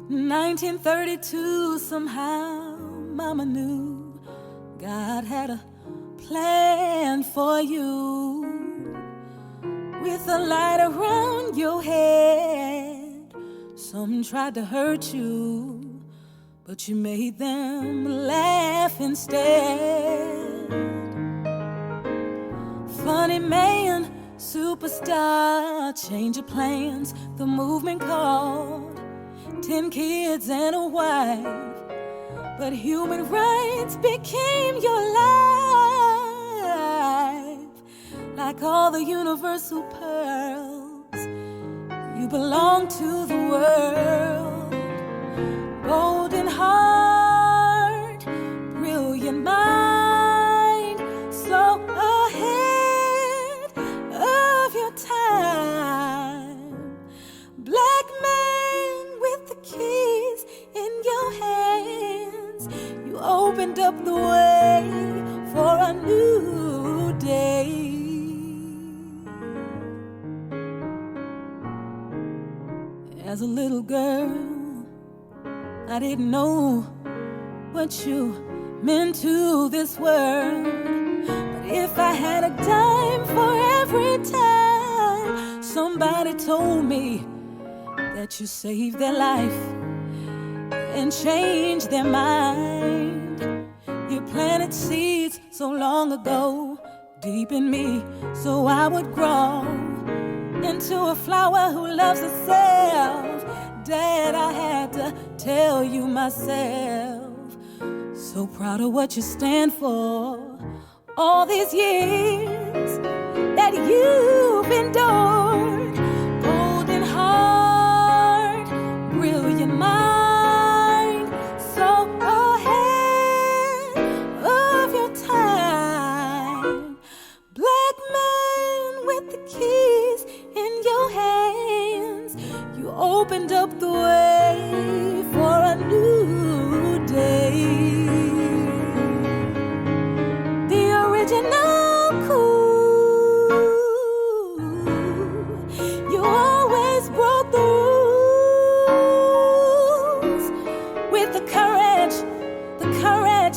1932, somehow Mama knew God had a plan for you. With a light around your head, some tried to hurt you, but you made them laugh instead. Funny man, superstar, change of plans, the movement called 10 kids and a wife, but human rights became your life. Like all the universal pearls, you belong to the world. Golden heart, brilliant mind, slow ahead of your time. Black man with the keys in your hands, you opened up the way for a new day. As a little girl, I didn't know what you meant to this world. But if I had a dime for every time somebody told me that you saved their life and changed their mind, you planted seeds so long ago deep in me, so I would grow into a flower who loves herself. Dad, I had to tell you myself. So proud of what you stand for. All these years that you've endured. Golden heart, brilliant mind, so ahead of your time. Black man with the keys in your hands, you opened up the way for a new day. The original cool, you always broke the rules with the courage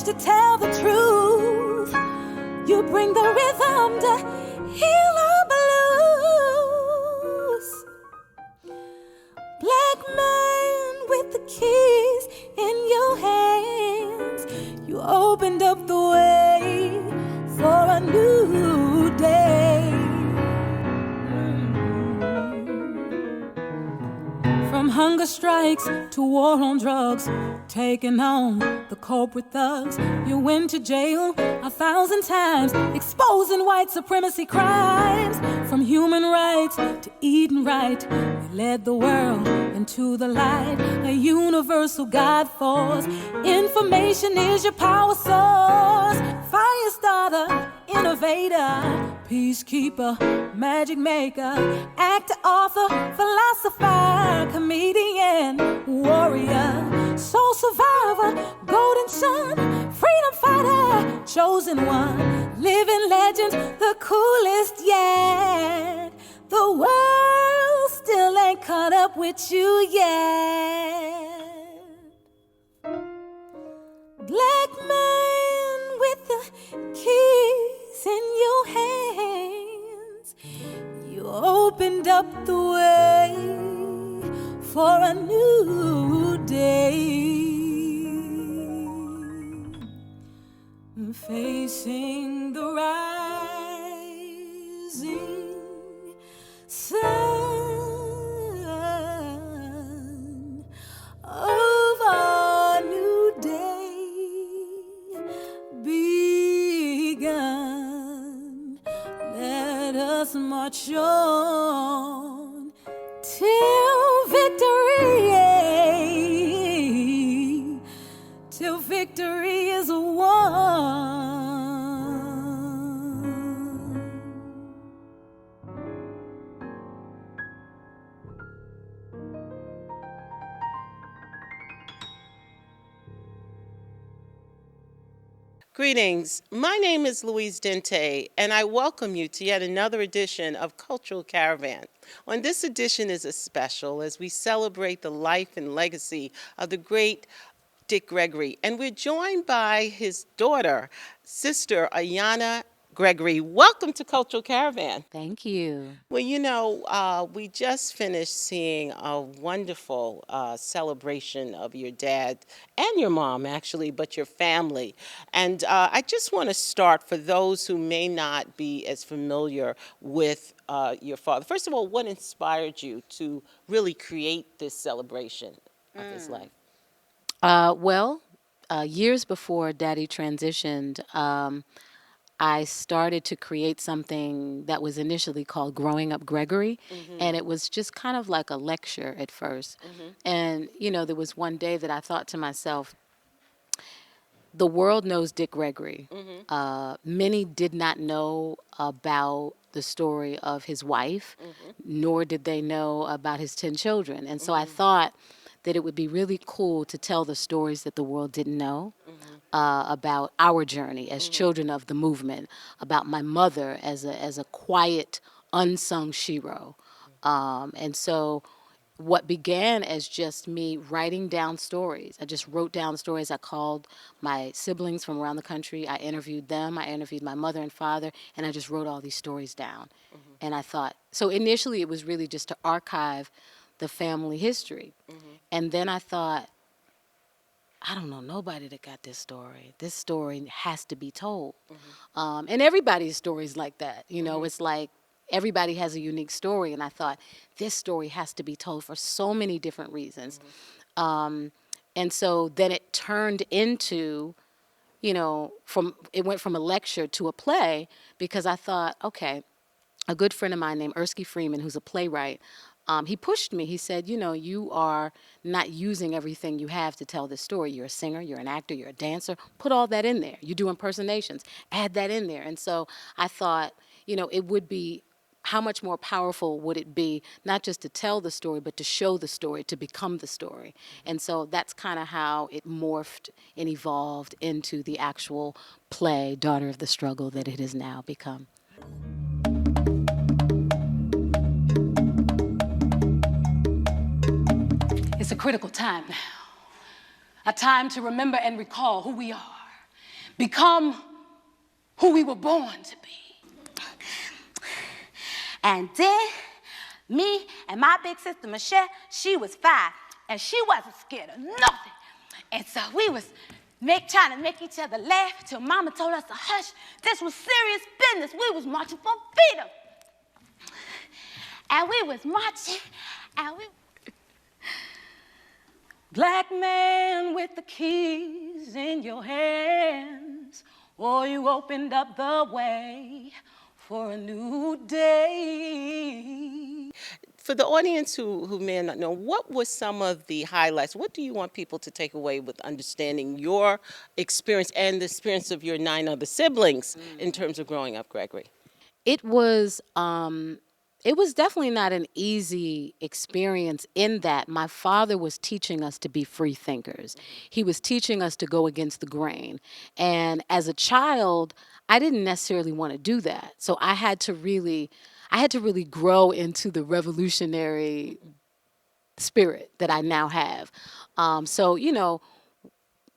to tell the truth. You bring the rhythm to heal our blues. Black man with the keys in your hands, you opened up the way for a new day. From hunger strikes to war on drugs, taking on the corporate thugs. You went to jail 1,000 times, exposing white supremacy crimes. From human rights to eating right, you led the world into the light. A universal God force, information is your power source. Fire starter, innovator, peacekeeper, magic maker, actor, author, philosopher, comedian, warrior, soul survivor, golden son, freedom fighter, chosen one, living legend, the coolest yet. The world still ain't caught up with you yet. Black man with the keys in your hands, you opened up the way for a new day. Facing the rising sun of our new day begun. Let us march on till victory, till victory is won. Greetings. My name is Louise Dente, and I welcome you to yet another edition of Cultural Caravan. On this edition is a special as we celebrate the life and legacy of the great Dick Gregory, and we're joined by his daughter, Sister Ayanna Gregory. Welcome to Cultural Caravan. Thank you. Well, we just finished seeing a wonderful celebration of your dad and your mom, actually, but your family. And I just want to start for those who may not be as familiar with your father. First of all, what inspired you to really create this celebration of his life? Well, years before Daddy transitioned, I started to create something that was initially called Growing Up Gregory. And it was just kind of like a lecture at first. And, there was one day that I thought to myself, the world knows Dick Gregory. Many did not know about the story of his wife, nor did they know about his 10 children. And so I thought that it would be really cool to tell the stories that the world didn't know about our journey as children of the movement, about my mother as a quiet, unsung shero. And so what began as just me writing down stories. I just wrote down stories. I called my siblings from around the country. I interviewed them. I interviewed my mother and father, and I just wrote all these stories down. And I thought, so initially it was really just to archive the family history. And then I thought, I don't know nobody that got this story. This story has to be told. And everybody's story is like that. It's like everybody has a unique story. And I thought, this story has to be told for so many different reasons. And so then it turned into, it went from a lecture to a play because I thought, okay, a good friend of mine named Erskine Freeman, who's a playwright, he pushed me. He said, you are not using everything you have to tell this story. You're a singer, you're an actor, you're a dancer. Put all that in there. You do impersonations. Add that in there. And so I thought, it would be, how much more powerful would it be, not just to tell the story, but to show the story, to become the story. And so that's kind of how it morphed and evolved into the actual play, Daughter of the Struggle, that it has now become. It's a critical time now. A time to remember and recall who we are. Become who we were born to be. And then, me and my big sister Michelle, she was 5, and she wasn't scared of nothing. And so we was trying to make each other laugh till Mama told us to hush. This was serious business. We was marching for freedom. And we was marching, and we... Black man with the keys in your hands, or you opened up the way for a new day. For the audience who may not know, what were some of the highlights? What do you want people to take away with understanding your experience and the experience of your 9 other siblings in terms of growing up, Gregory? It was definitely not an easy experience in that my father was teaching us to be free thinkers. He was teaching us to go against the grain. And as a child, I didn't necessarily want to do that. So I had to really grow into the revolutionary spirit that I now have.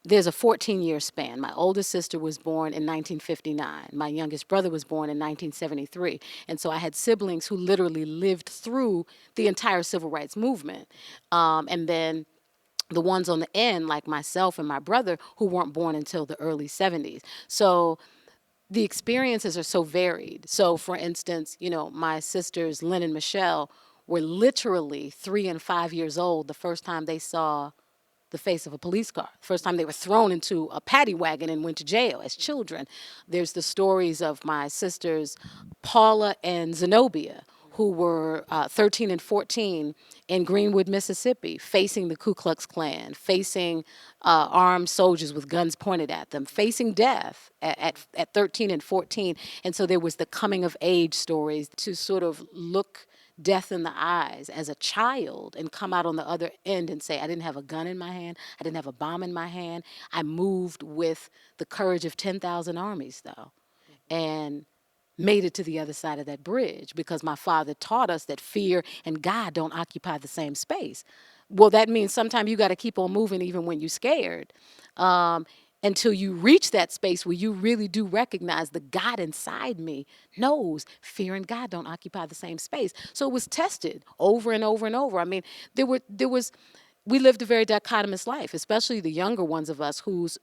There's a 14-year span. My oldest sister was born in 1959. My youngest brother was born in 1973. And so I had siblings who literally lived through the entire civil rights movement. And then the ones on the end, like myself and my brother, who weren't born until the early 70s. So the experiences are so varied. So, for instance, my sisters, Lynn and Michelle, were literally 3 and 5 years old the first time they saw the face of a police car. First time they were thrown into a paddy wagon and went to jail as children. There's the stories of my sisters, Paula and Zenobia, who were 13 and 14 in Greenwood, Mississippi, facing the Ku Klux Klan, facing armed soldiers with guns pointed at them, facing death at 13 and 14. And so there was the coming of age stories to sort of look death in the eyes as a child and come out on the other end and say, I didn't have a gun in my hand, I didn't have a bomb in my hand. I moved with the courage of 10,000 armies, though, and made it to the other side of that bridge because my father taught us that fear and God don't occupy the same space. Well, that means sometimes you got to keep on moving even when you're scared, until you reach that space where you really do recognize the God inside me knows fear and God don't occupy the same space. So it was tested over and over and over. I mean, there was we lived a very dichotomous life, especially the younger ones of us whose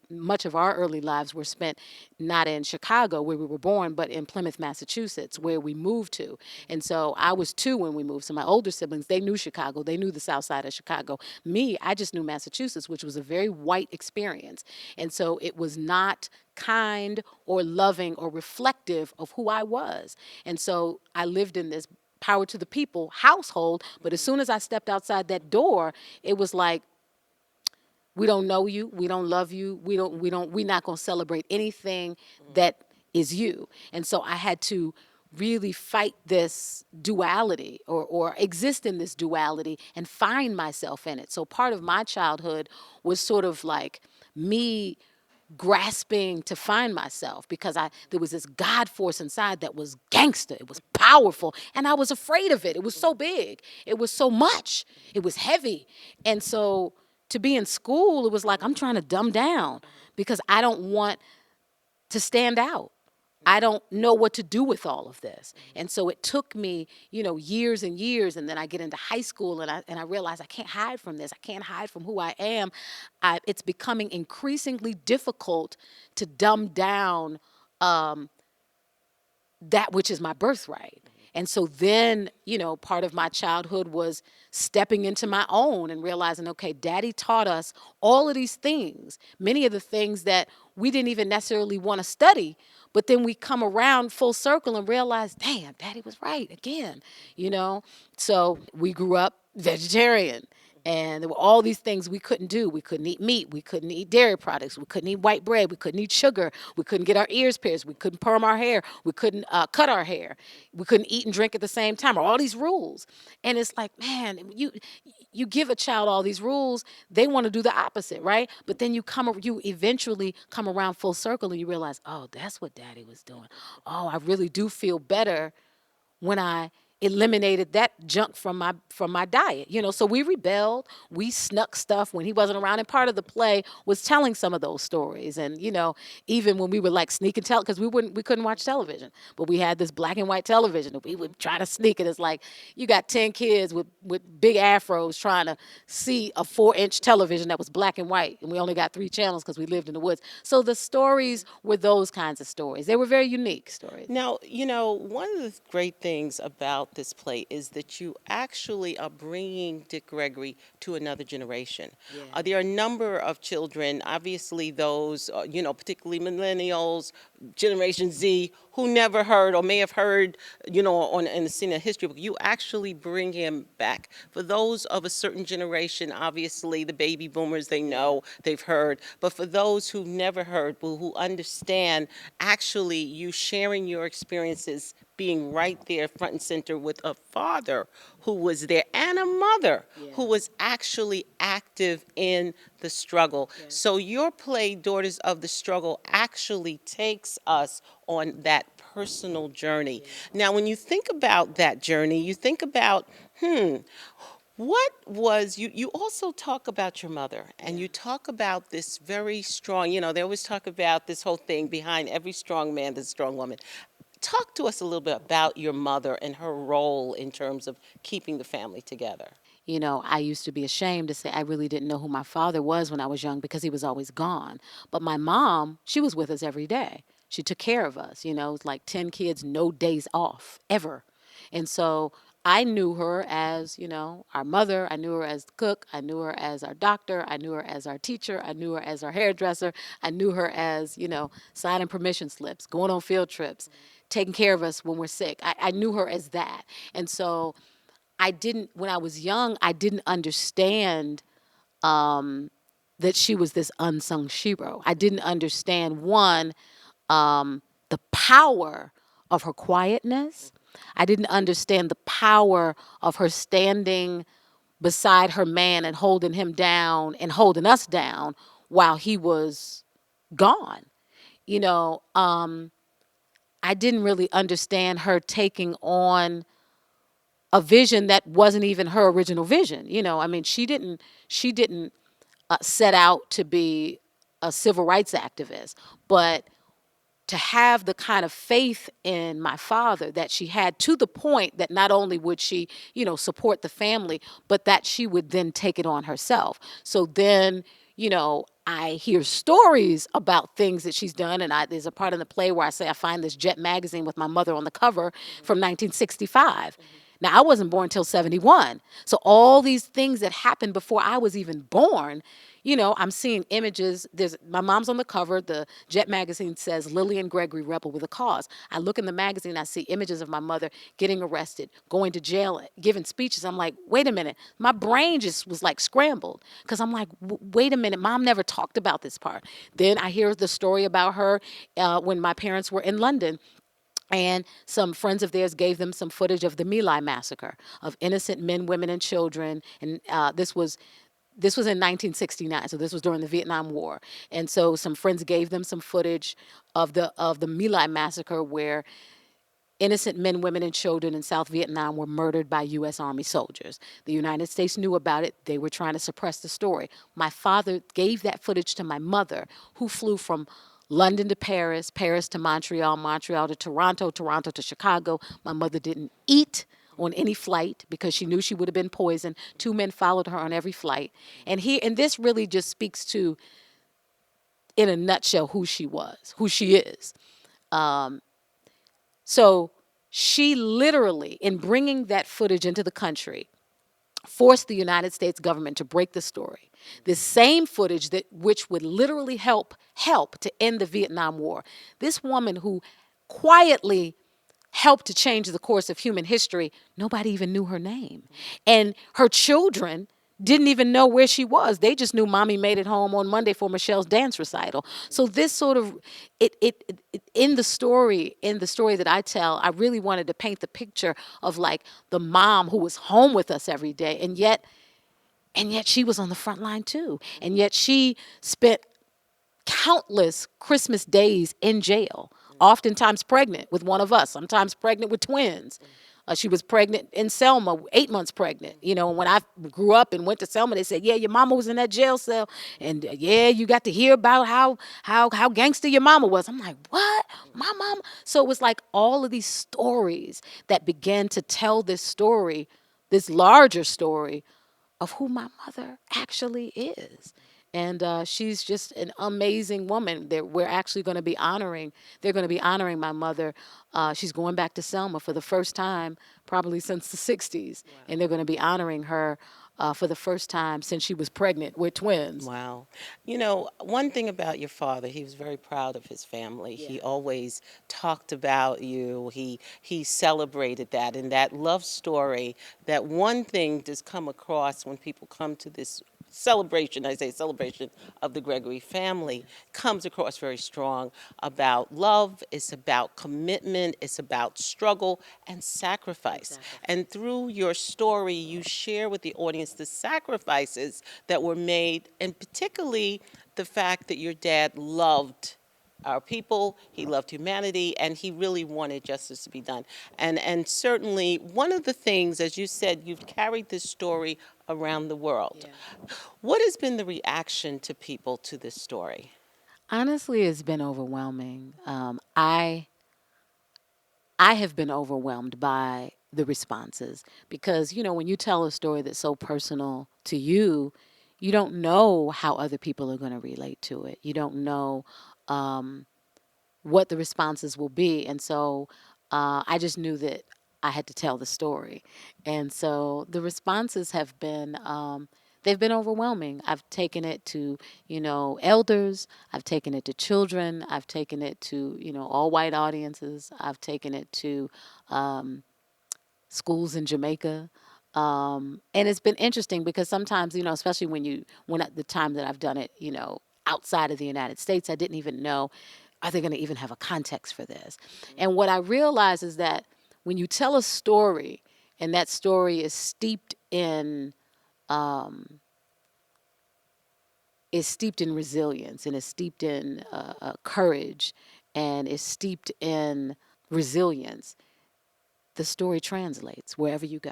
much of our early lives were spent not in Chicago where we were born, but in Plymouth, Massachusetts, where we moved to. And so I was 2 when we moved. So my older siblings, they knew Chicago, they knew the South Side of Chicago. Me, I just knew Massachusetts, which was a very white experience. And so it was not kind or loving or reflective of who I was. And so I lived in this power to the people household, but as soon as I stepped outside that door, it was like, we don't know you, we don't love you, we're not going to celebrate anything that is you. And so I had to really fight this duality, or exist in this duality and find myself in it. So part of my childhood was sort of like me grasping to find myself because there was this God force inside that was gangster. It was powerful, and I was afraid of it. It was so big. It was so much. It was heavy. And so to be in school, it was like I'm trying to dumb down because I don't want to stand out. I don't know what to do with all of this. And so it took me, years and years. And then I get into high school and I realize I can't hide from this. I can't hide from who I am. It's becoming increasingly difficult to dumb down that which is my birthright. And so then, part of my childhood was stepping into my own and realizing, okay, daddy taught us all of these things, many of the things that we didn't even necessarily want to study. But then we come around full circle and realize, damn, daddy was right again. So we grew up vegetarian. And there were all these things we couldn't do. We couldn't eat meat. We couldn't eat dairy products. We couldn't eat white bread. We couldn't eat sugar. We couldn't get our ears pierced. We couldn't perm our hair. We couldn't cut our hair. We couldn't eat and drink at the same time, or all these rules. And it's like, man, you give a child all these rules, they want to do the opposite, right? But then you eventually come around full circle and you realize, oh, that's what daddy was doing. Oh, I really do feel better when I eliminated that junk from my diet. So we rebelled, we snuck stuff when he wasn't around, and part of the play was telling some of those stories. And even when we were like sneaking because we couldn't watch television, but we had this black and white television that we would try to sneak it. It's like you got 10 kids with big afros trying to see a 4-inch television that was black and white, and we only got 3 channels because we lived in the woods. So the stories were those kinds of stories. They were very unique stories. Now, one of the great things about this play is that you actually are bringing Dick Gregory to another generation. Yeah. There are a number of children, obviously those, particularly millennials, Generation Z, who never heard or may have heard, in the scene of history book. You actually bring him back. For those of a certain generation, obviously the baby boomers, they know, they've heard. But for those who've never heard, who understand, actually you sharing your experiences, being right there front and center with a father who was there and a mother who was actually active in the struggle. Yeah. So your play, Daughters of the Struggle, actually takes us on that personal journey. Now, when you think about that journey, you think about, what was, you also talk about your mother, and you talk about this very strong, they always talk about this whole thing, behind every strong man, there's a strong woman. Talk to us a little bit about your mother and her role in terms of keeping the family together. I used to be ashamed to say I really didn't know who my father was when I was young because he was always gone. But my mom, she was with us every day. She took care of us. It was like 10 kids, no days off, ever. And so I knew her as, our mother. I knew her as the cook. I knew her as our doctor. I knew her as our teacher. I knew her as our hairdresser. I knew her as, signing permission slips, going on field trips, taking care of us when we're sick. I knew her as that. And so when I was young, I didn't understand that she was this unsung hero. I didn't understand, one, the power of her quietness, I didn't understand the power of her standing beside her man and holding him down and holding us down while he was gone. You know, I didn't really understand her taking on a vision that wasn't even her original vision. You know, I mean, she didn't set out to be a civil rights activist, but to have the kind of faith in my father that she had, to the point that not only would she, support the family, but that she would then take it on herself. So then, I hear stories about things that she's done, and there's a part in the play where I say I find this Jet magazine with my mother on the cover from 1965. Now, I wasn't born till 71. So all these things that happened before I was even born, I'm seeing images. There's my mom's on the cover. The Jet magazine says Lillian Gregory, Rebel with a Cause. I look in the magazine, I see images of my mother getting arrested, going to jail, giving speeches. I'm like, wait a minute. My brain just was like scrambled, because I'm like, wait a minute. Mom never talked about this part. Then I hear the story about her when my parents were in London. And some friends of theirs gave them some footage of the My Lai massacre of innocent men, women, and children. And this was in 1969, so this was during the Vietnam War. And so some friends gave them some footage of the My Lai massacre, where innocent men, women, and children in South Vietnam were murdered by U.S. Army soldiers. The United States knew about it. They were trying to suppress the story. My father gave that footage to my mother, who flew from London to Paris, Paris to Montreal, Montreal to Toronto, Toronto to Chicago. My mother didn't eat on any flight because she knew she would have been poisoned. 2 men followed her on every flight. And this really just speaks to, in a nutshell, who she was, who she is. So she literally, in bringing that footage into the country, forced the United States government to break the story. The same footage which would literally help to end the Vietnam War. This woman who quietly helped to change the course of human history, nobody even knew her name. And her children didn't even know where she was. They just knew mommy made it home on Monday for Michelle's dance recital. So this sort of, in the story that I tell, I really wanted to paint the picture of like the mom who was home with us every day. And yet she was on the front line too. And yet she spent countless Christmas days in jail, oftentimes pregnant with one of us, sometimes pregnant with twins. She was pregnant in Selma, 8 months pregnant. When I grew up and went to Selma, they said, yeah, your mama was in that jail cell. And yeah, you got to hear about how gangster your mama was. I'm like, what? My mama? So it was like all of these stories that began to tell this story, this larger story of who my mother actually is. And she's just an amazing woman. We're actually going to be honoring. They're going to be honoring my mother. She's going back to Selma for the first time, probably since the '60s, and they're going to be honoring her for the first time since she was pregnant with twins. Wow. One thing about your father, he was very proud of his family. Yeah. He always talked about you. He celebrated that. And that love story, that one thing does come across when people come to this celebration, I say celebration of the Gregory family, comes across very strong about love. It's about commitment. It's about struggle and sacrifice. Exactly. And through your story, you share with the audience the sacrifices that were made, and particularly the fact that your dad loved our people, he loved humanity, and he really wanted justice to be done. And certainly, one of the things, as you said, you've carried this story around the world. Yeah. What has been the reaction to people to this story? Honestly, it's been overwhelming. I have been overwhelmed by the responses, because, when you tell a story that's so personal to you, you don't know how other people are going to relate to it. You don't know what the responses will be. And so I just knew that I had to tell the story. And so the responses have been, they've been overwhelming. I've taken it to, elders. I've taken it to children. I've taken it to, all white audiences. I've taken it to schools in Jamaica. And it's been interesting because sometimes, especially when at the time that I've done it, outside of the United States, I didn't even know, are they going to even have a context for this? And what I realize is that when you tell a story and that story um, is steeped in resilience and is steeped in courage and is steeped in resilience, the story translates wherever you go,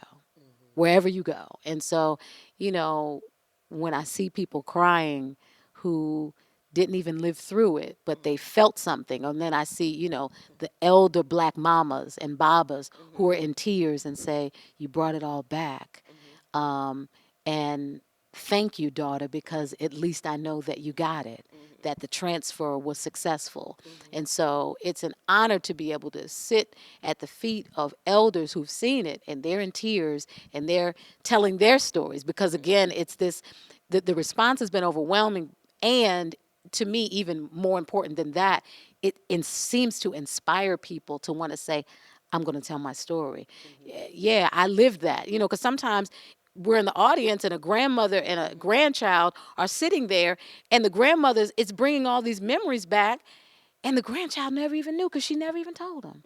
wherever you go. And so, you know, when I see people crying who didn't even live through it, but they felt something. And then I see, the elder black mamas and babas who are in tears and say, you brought it all back. Um, and thank you, daughter, because at least I know that you got it, that the transfer was successful. And so it's an honor to be able to sit at the feet of elders who've seen it and they're in tears and they're telling their stories. Because again, it's this, the response has been overwhelming. And to me, even more important than that, it seems to inspire people to want to say, I'm going to tell my story. Yeah, I lived that, because sometimes we're in the audience and a grandmother and a grandchild are sitting there, and the grandmother's, it's bringing all these memories back, and the grandchild never even knew because she never even told them.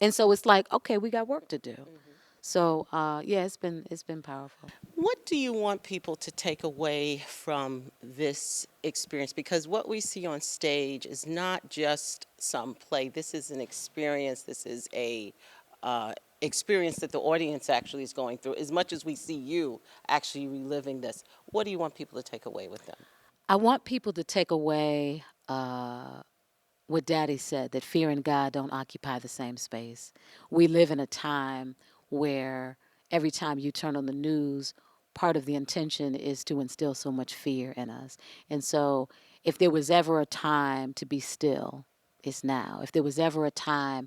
And so it's like, okay, we got work to do. So yeah, it's been powerful. What do you want people to take away from this experience? Because what we see on stage is not just some play. This is an experience. This is a experience that the audience actually is going through. As much as we see you actually reliving this, what do you want people to take away with them? I want people to take away what Daddy said, that fear and God don't occupy the same space. We live in a time where every time you turn on the news, part of the intention is to instill so much fear in us. And so, if there was ever a time to be still, it's now. If there was ever a time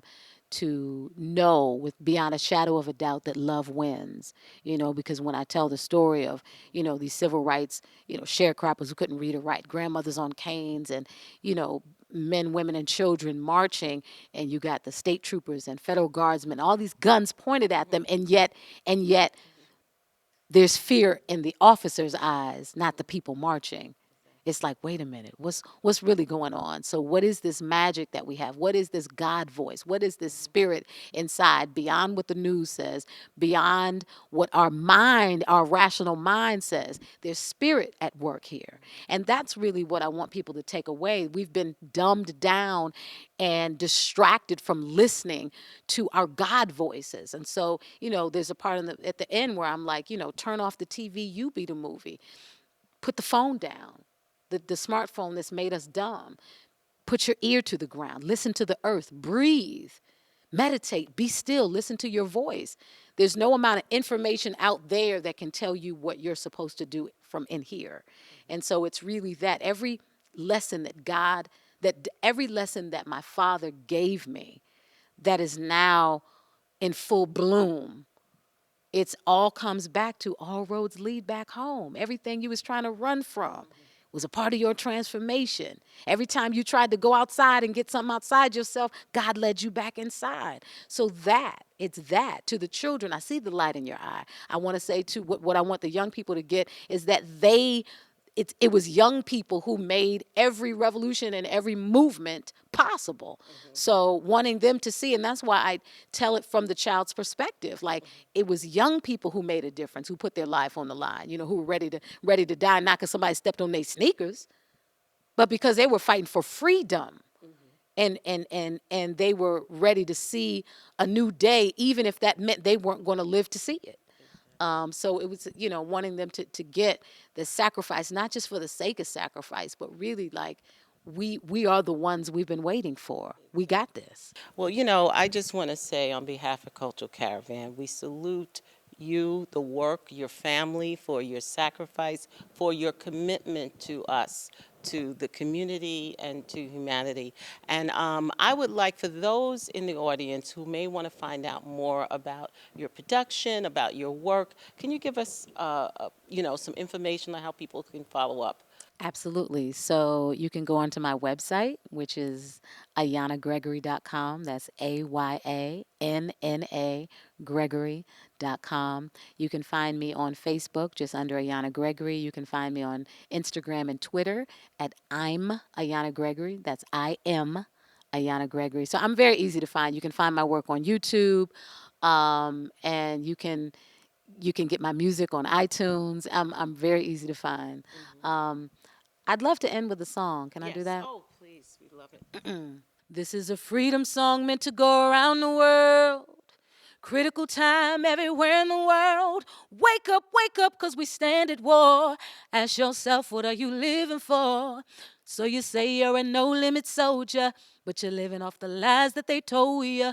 to know with beyond a shadow of a doubt that love wins, because when I tell the story of, these civil rights, sharecroppers who couldn't read or write, grandmothers on canes, and, men, women, and children marching, and you got the state troopers and federal guardsmen, all these guns pointed at them, and yet there's fear in the officers' eyes, not the people marching. It's like, wait a minute, what's really going on? So what is this magic that we have? What is this God voice? What is this spirit inside, beyond what the news says, beyond what our rational mind says? There's spirit at work here. And that's really what I want people to take away. We've been dumbed down and distracted from listening to our God voices. And so, there's a part at the end where I'm like, turn off the TV, you be the movie. Put the phone down, the smartphone that's made us dumb. Put your ear to the ground. Listen to the earth. Breathe. Meditate. Be still. Listen to your voice. There's no amount of information out there that can tell you what you're supposed to do from in here. And so it's really that lesson every lesson that my father gave me that is now in full bloom, it's all comes back to all roads lead back home. Everything you was trying to run from was a part of your transformation. Every time you tried to go outside and get something outside yourself, God led you back inside. So it's that to the children. I see the light in your eye. I want to say to what I want the young people to get is that it was young people who made every revolution and every movement possible. So wanting them to see, and that's why I tell it from the child's perspective. Like, it was young people who made a difference, who put their life on the line, who were ready to die, not because somebody stepped on their sneakers, but because they were fighting for freedom. And they were ready to see a new day, even if that meant they weren't going to live to see it. So it was, wanting them to get the sacrifice, not just for the sake of sacrifice, but really like we are the ones we've been waiting for. We got this. Well, I just want to say on behalf of Cultural Caravan, we salute you, the work, your family, for your sacrifice, for your commitment to us, to the community, and to humanity. And I would like for those in the audience who may want to find out more about your production, about your work, can you give us, some information on how people can follow up? Absolutely. So you can go onto my website, which is ayannagregory.com. That's AYANNA Gregory.com. You can find me on Facebook just under Ayanna Gregory. You can find me on Instagram and Twitter at I'm Ayanna Gregory. That's I am Ayanna Gregory. So I'm very easy to find. You can find my work on YouTube. And you can get my music on iTunes. I'm very easy to find. Um, I'd love to end with a song. Can I do Yes. that? Oh, please. We love it. This is a freedom song meant to go around the world. Critical time everywhere in the world. Wake up, 'cause we stand at war. Ask yourself, what are you living for? So you say you're a no limit soldier, but you're living off the lies that they told you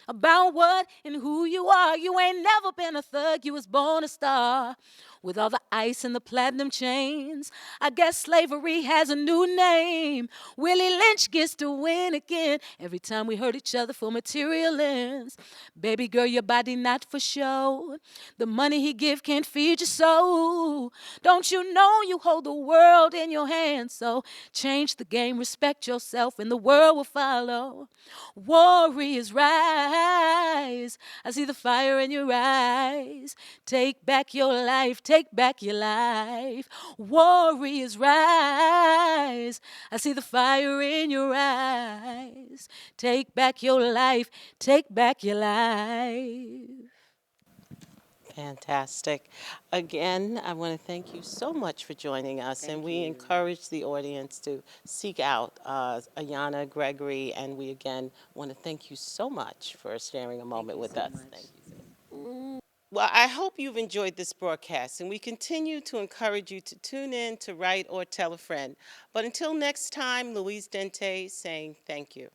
about what and who you are. You ain't never been a thug, you was born a star. With all the ice and the platinum chains, I guess slavery has a new name. Willie Lynch gets to win again every time we hurt each other for material ends. Baby girl, your body not for show. The money he give can't feed your soul. Don't you know you hold the world in your hands? So change the game, respect yourself, and the world will follow. Warriors rise. I see the fire in your eyes. Take back your life, take back your life. Warriors rise. I see the fire in your eyes. Take back your life, take back your life. Fantastic. Again, I want to thank you so much for joining us, and we encourage the audience to seek out Ayanna Gregory, and we again want to thank you so much for sharing a moment with us. Thank you. Well, I hope you've enjoyed this broadcast, and we continue to encourage you to tune in, to write, or tell a friend. But until next time, Louise Dente saying thank you.